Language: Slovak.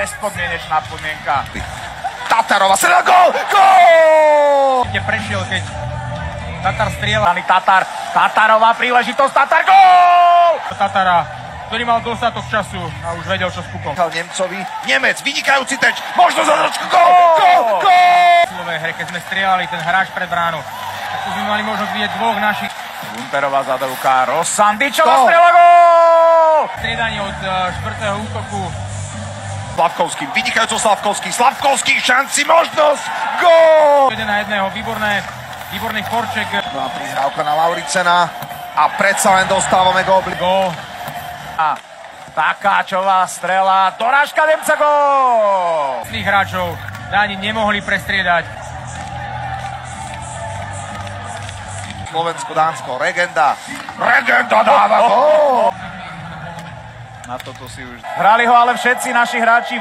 Bezpodmienečná podmienka. Tatarova strela, gól! Gól! Kde prešiel, keď Tatar strieľa. Tatarová príležitosť, Tatar, gól! Tatara, ktorý mal dostatok času a už vedel, čo s pukom. Nemcovi, Nemec, vynikajúci teč, možno za dročku, gól! Gól! Gól! V slovej hre, keď sme strieľali ten hráč pred bránu, tak tu sme mali možnosť vidieť dvoch našich. Gunterová zadovka, Rosandičová strela, gól! Striedanie od štvrtého útoku. Slavkovský, vynikajúco Slavkovský, šanci, možnosť, gól! 1-1, výborný forček. No a prihrávka na Lauricena a predsa len dostávame gól. Gól. A Takáčová strela, dorážka Nemca, gól! Tých hráčov ani nemohli prestriedať. Slovensko-Dánsko, Regenda dáva gól! Na toto si už... Hrali ho ale všetci naši hráči.